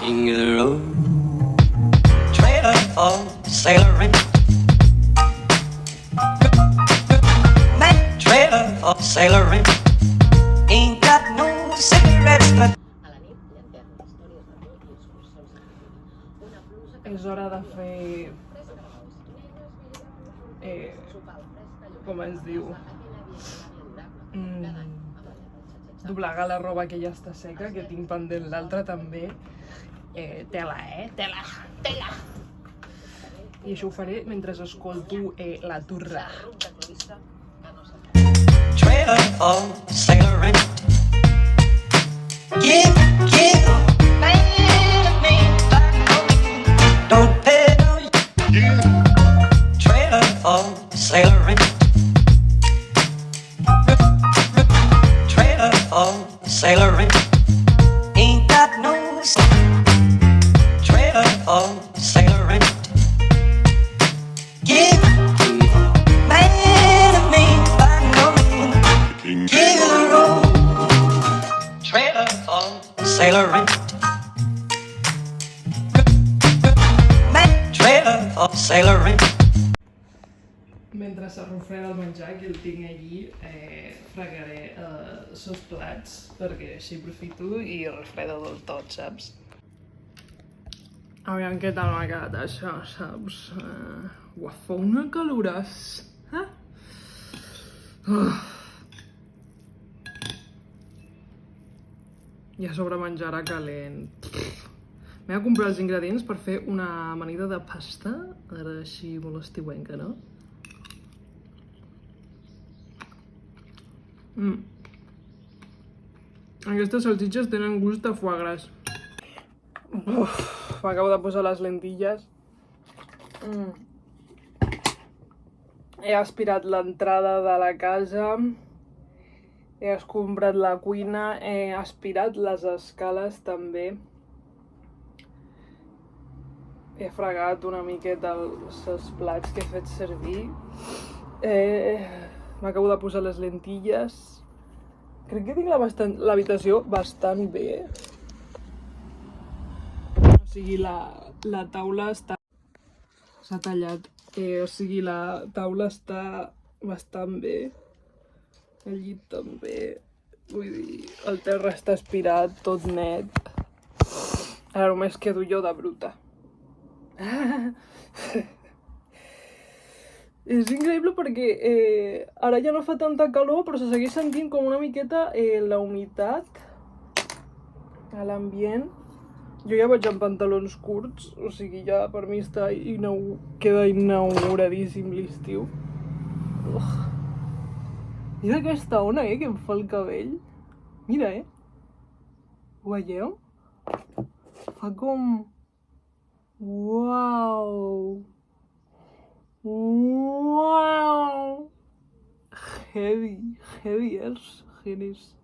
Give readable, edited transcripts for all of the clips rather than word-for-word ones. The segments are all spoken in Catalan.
King of the road, trailer for sailoring. That trailer for sailoring ain't got no cigarettes but. És hora de fer... com es diu? Doblegar la roba que ja està seca, que tinc pendent l'altra també. Tela, tela, tela! I això ho faré mentre escolto La Turra. Trailer for sailoring. Give me back. Don't pay no. Trailer for sailoring. Trailer for sailoring. Ain't got no. Trailer for sailoring. Give me back no. King of the road. Trailer for sailoring. Trailer for sailoring. Mentre s'arrufreda el menjar, que el tinc allí, fregaré els plats, perquè així aprofito i refredo del tot, saps? Aviam què tal m'ha quedat això, saps? Uah, fa una caloràs. I a sobre menjarà calent. M'he de comprar els ingredients per fer una amanida de pasta, ara així molt estiuenca, no? Aquestes salsitxes tenen gust de foie gras. M'acabo de posar les lentilles. He aspirat l'entrada de la casa. He escombrat la cuina. He aspirat les escales també. He fregat una miqueta els plats que he fet servir. M'acabo de posar les lentilles. Crec que tinc l'habitació bastant bé. O sigui, la taula s'ha tallat. O sigui, la taula està bastant bé. El llit també. Vull dir, el terra està aspirat, tot net. Ara només quedo jo de bruta. És increïble perquè ara ja no fa tanta calor, però se segueix sentint com una miqueta la humitat a l'ambient. Jo ja vaig amb pantalons curts, o sigui, ja per mi queda inauguradíssim l'estiu. Mira aquesta ona, que em fa el cabell. Mira, Ho veieu? Fa com... Uau! Uau! Heavy els genes.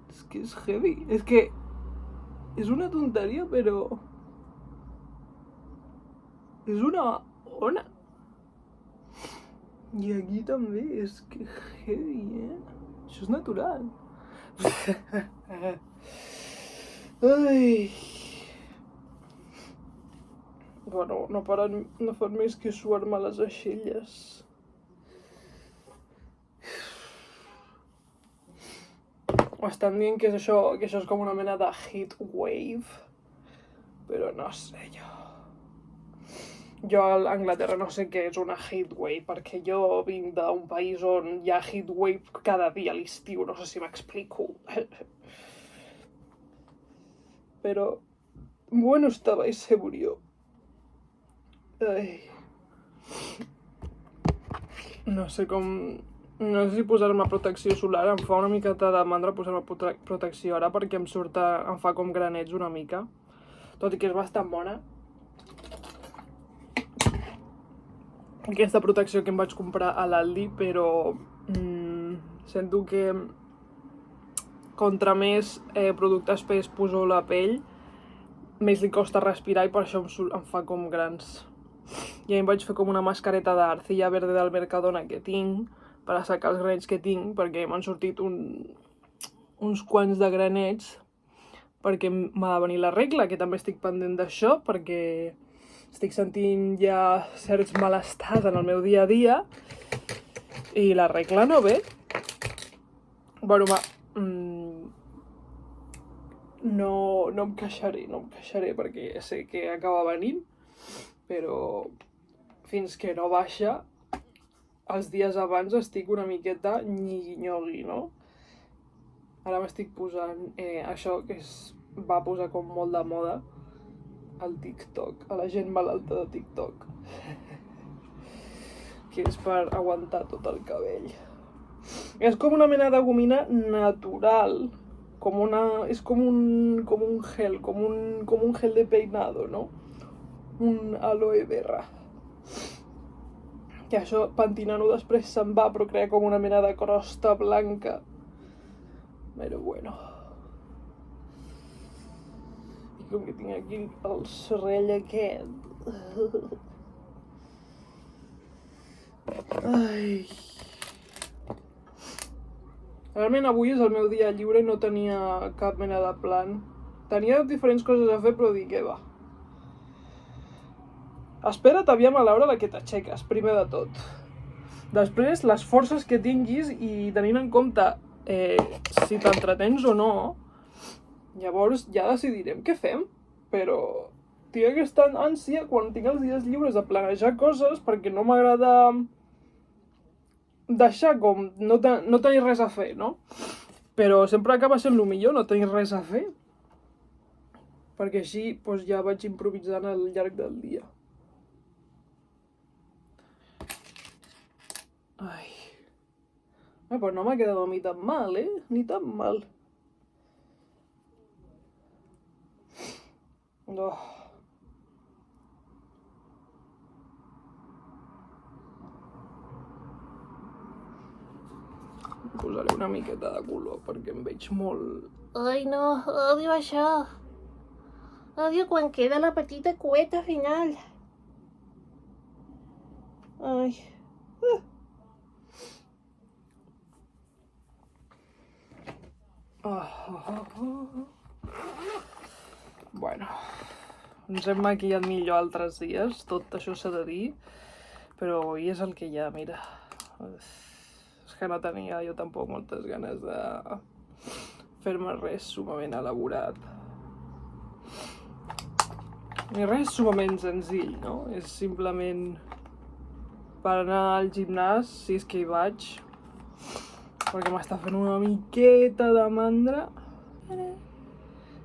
És que és heavy. És que és una tonteria, però... és una ona. I aquí també, és que heavy, Això és natural. Ai... Bueno, no fan més que suar-me les aixelles. Estan dient que això és com una mena de heat wave, però no sé jo. Jo a Anglaterra no sé què és una heat wave, perquè jo vinc d'un país on hi ha heat wave cada dia a l'estiu, no sé si m'explico. Però bueno estava ese burio. Ai. No sé si posar-me protecció solar. Em fa una miqueta de mandra posar-me protecció ara perquè em fa com granets una mica. Tot i que és bastant bona. Aquesta protecció que em vaig comprar a l'Aldi, però sento que contra més productes es poso la pell, més li costa respirar i per això em fa com grans. I em vaig fer com una mascareta d'arcilla verde del Mercadona que tinc per assecar els granets que tinc, perquè m'han sortit uns quants de granets perquè m'ha de venir la regla, que també estic pendent d'això, perquè estic sentint ja certs malestars en el meu dia a dia i la regla no ve. Bueno, no em queixaré perquè sé que acaba venint, però fins que no baixa, els dies abans estic una miqueta nyigui-nyogui, no? Ara m'estic posant això que va posar com molt de moda al TikTok, a la gent malalta de TikTok, que és per aguantar tot el cabell. És com una mena de gomina natural, és com un gel, com un gel de peinado, no? Un aloe vera. Que això, pentinant-ho després se'n va, però crea com una mena de crosta blanca. Però bueno. I com que tinc aquí el serrell aquest. Ai. Realment avui és el meu dia lliure i no tenia cap mena de plan. Tenia diferents coses a fer, però dic, què va. Espera't aviam a l'hora de que t'aixeques, primer de tot. Després, les forces que tinguis i tenint en compte si t'entretens o no, llavors ja decidirem què fem. Però tinc aquesta ànsia quan tinc els dies lliures de planejar coses perquè no m'agrada deixar com no tenir res a fer, no? Però sempre acaba sent el millor no tenir res a fer. Perquè així doncs, ja vaig improvisant al llarg del dia. Ai. Pues no m'ha quedat a mi tan mal, Ni tan mal. Oh. Posaré una miqueta de color perquè em veig molt... Ai, no, odio això. Odio quan queda la petita cueta final. Ai. Bueno, ens hem maquillat millor altres dies, tot això s'ha de dir, però avui és el que hi ha, mira. És que no tenia jo tampoc moltes ganes de fer-me res sumament elaborat. Ni res sumament senzill, no? És simplement per anar al gimnàs, si és que hi vaig, perquè m'està fent una miqueta de mandra.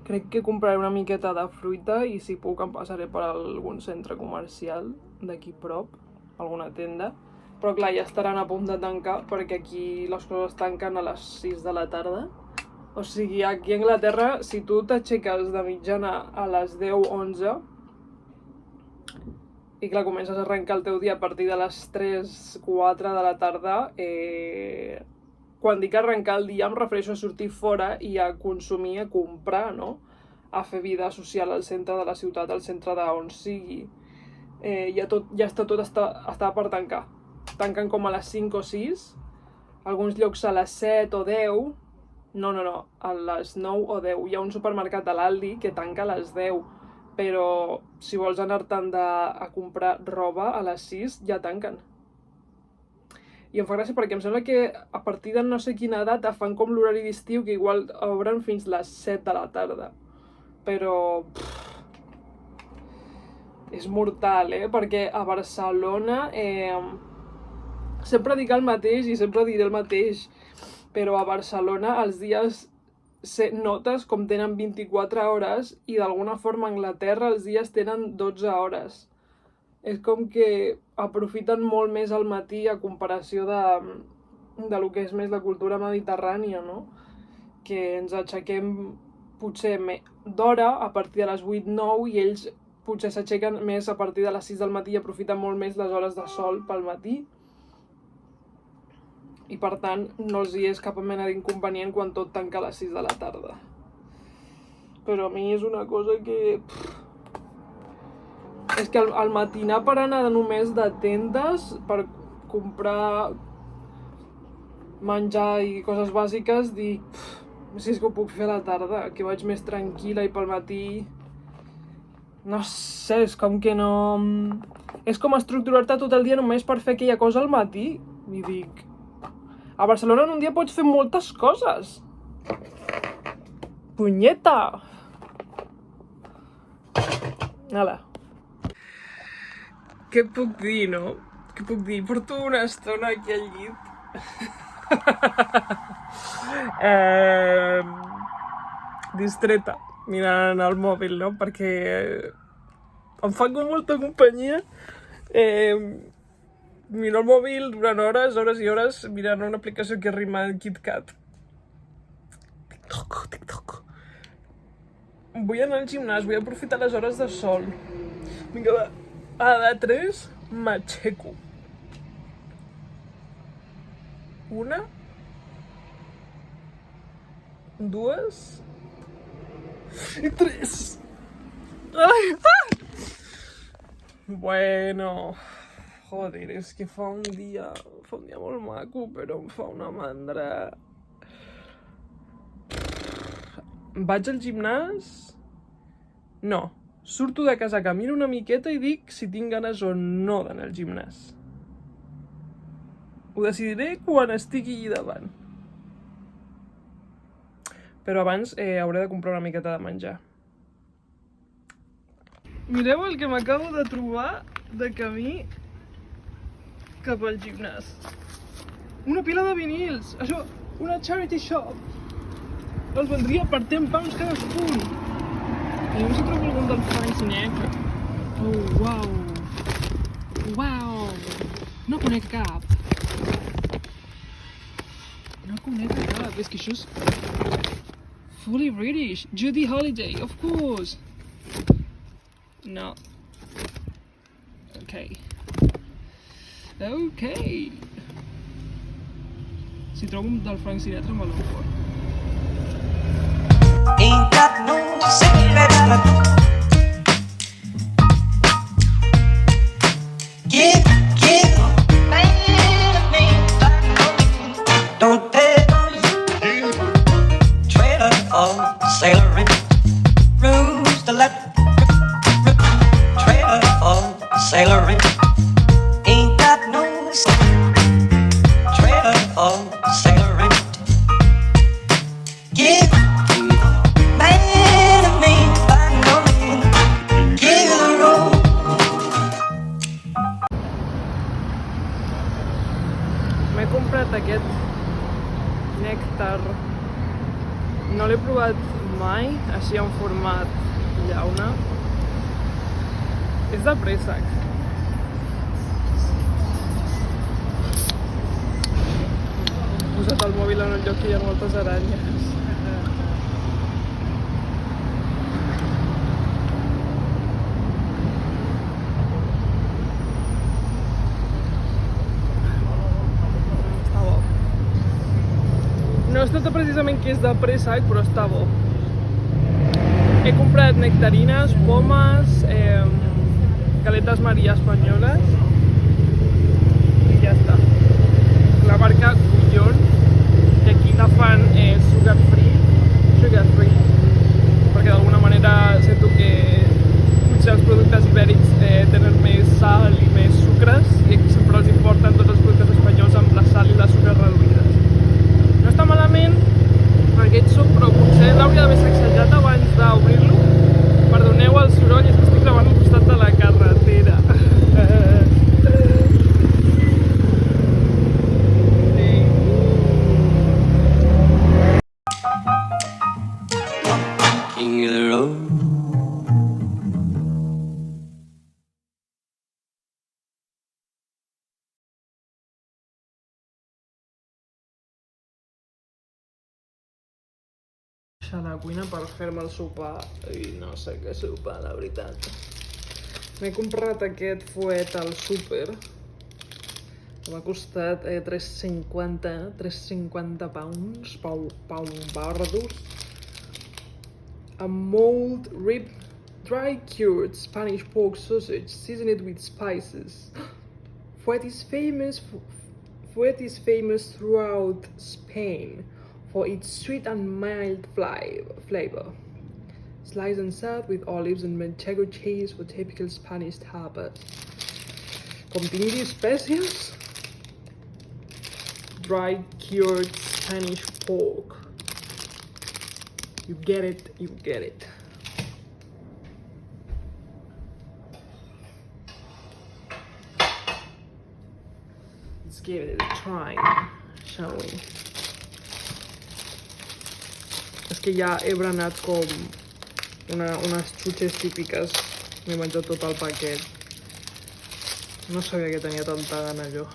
Crec que compraré una miqueta de fruita i si puc em passaré per algun centre comercial d'aquí prop, alguna tenda. Però clar, ja estaran a punt de tancar perquè aquí les coses tanquen a les 6 de la tarda. O sigui, aquí a Anglaterra, si tu t'aixeques de mitjana a les 10-11 i clar, comences a arrencar el teu dia a partir de les 3-4 de la tarda, quan dic arrencar el dia em refereixo a sortir fora i a consumir, a comprar, no? A fer vida social al centre de la ciutat, al centre d'on sigui. Ja està per tancar. Tanquen com a les 5 o 6, alguns llocs a les 7 o 10, no, a les 9 o 10. Hi ha un supermercat a l'Aldi que tanca a les 10, però si vols anar-te'n a comprar roba a les 6 ja tanquen. I em fa gràcia perquè em sembla que a partir de no sé quina data fan com l'horari d'estiu que igual obren fins les 7 de la tarda. Però... és mortal, Perquè a Barcelona... sempre dic el mateix i sempre diré el mateix, però a Barcelona els dies notes com tenen 24 hores i d'alguna forma a Anglaterra els dies tenen 12 hores. És com que aprofiten molt més al matí a comparació de lo que és més la cultura mediterrània, no? Que ens aixequem potser d'hora a partir de les 8-9 i ells potser s'aixequen més a partir de les 6 del matí i aprofiten molt més les hores de sol pel matí. I per tant no els hi és cap mena d'inconvenient quan tot tanca a les 6 de la tarda. Però a mi és una cosa que... És que al matinar per anar només de tendes per comprar menjar i coses bàsiques, dic, Si és que ho puc fer a la tarda, que vaig més tranquil·la i pel matí... No sé, és com que no... És com estructurar-te tot el dia només per fer aquella cosa al matí. I dic... A Barcelona en un dia pots fer moltes coses. Punyeta! Hala. Què puc dir, no? Què puc dir? Porto una estona aquí al llit. Distreta, mirant el mòbil, no? Perquè em fa com molta companyia. Miro el mòbil durant hores, hores i hores, mirant una aplicació que rima en KitKat. TikTok. Vull anar al gimnàs, vull aprofitar les hores de sol. Vinga, va. A de 3, m'aixeco. 1, 2 i 3. Ai, ah! Bueno, joder, és que fa un dia molt maco, però em fa una mandra. Vaig al gimnàs? No, surto de casa, camino una miqueta i dic si tinc ganes o no d'anar al gimnàs. Ho decidiré quan estigui allà davant. Però abans hauré de comprar una miqueta de menjar. Mireu el que m'acabo de trobar de camí cap al gimnàs. Una pila de vinils! Això, una charity shop. Els vendria per 10 pounds cadascun. I si trobo algun del Frank Sinatra. Oh, uau! Uau! No conec cap. No conec cap. És que això és... Fully British. Judy Holiday, of course. No. Okay. Si trobo un del Frank Sinatra me l'enfort. Ain't got no secret. Give me. Don't tell you. Trailer or sailoring. Rooms to let. Trailer or sailoring. Ain't got no trailer or sailoring. Give man of me, I know. Give the road. M'he comprat aquest nèctar. No l'he provat mai, així en format llauna. És de préssec. He posat el mòbil en un lloc que hi ha moltes aranyes. Està bo. No es nota precisament que és de préssec, però està bo. He comprat nectarines, pomes, galetes Maria espanyoles i ja està. La marca Gullón, que aquí la fan sugar free, perquè d'alguna manera sento que potser els productes ibèrics tenen més sal i més sucres i aquí sempre els importen tots els productes espanyols amb la sal i les sucres reduïdes. No està malament, aquests però potser l'hauria d'haver sacsejat abans d'obrir-lo. Perdoneu el soroll, és que estic gravant al costat de la carretera. King of the road. A la cuina per fer-me el sopar i no sé què sopar, la veritat. M'he comprat aquest fuet al súper. M'ha costat 3,50 pounds. A mulled rib dry cured Spanish pork sausage seasoned with spices. Fuet is famous throughout Spain for its sweet and mild flavor. Sliced and served with olives and manchego cheese for typical Spanish tapas. Com tingui espècies, dry cured Spanish pork. You get it, you get it. Let's give it a try, shall we? És que ja he berenat com unes xutxes típiques. M'he menjat tot el paquet. No sabia que tenia tanta gana jo.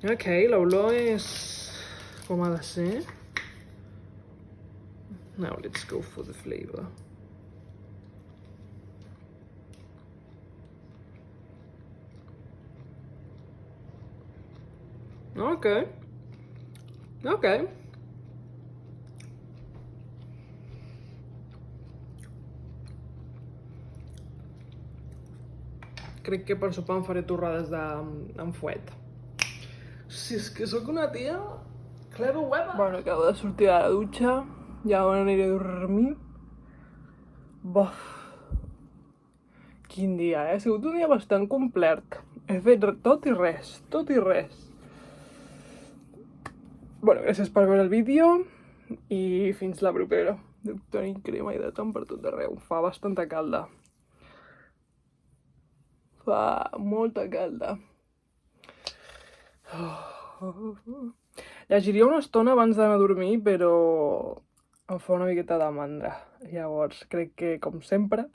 Ok, l'olor és com ha de ser. Now let's go for the flavor. Ok. Crec que per sopar em faré torrades amb fuet. Si és que sóc una tia clever weba. Bueno, acabo de sortir de la dutxa, ja m'aniré a dormir. Bof. Quin dia, Ha sigut un dia bastant complet. He fet tot i res, Bueno, gràcies per veure el vídeo i fins la propera. Dec tenir crema hidratant per tot arreu. Fa bastanta calda. Fa molta calda. Llegiria una estona abans d'anar a dormir, però em fa una miqueta de mandra. Llavors, crec que, com sempre,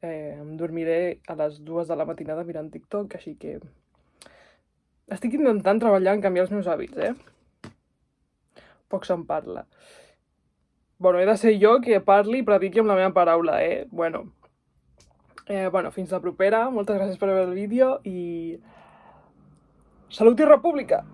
em dormiré a les 2 de la matinada mirant TikTok, així que estic intentant treballar en canviar els meus hàbits, Poc se'n parla. Bueno, he de ser jo que parli i prediqui amb la meva paraula, Bueno, fins la propera. Moltes gràcies per veure el vídeo i... Salut i república!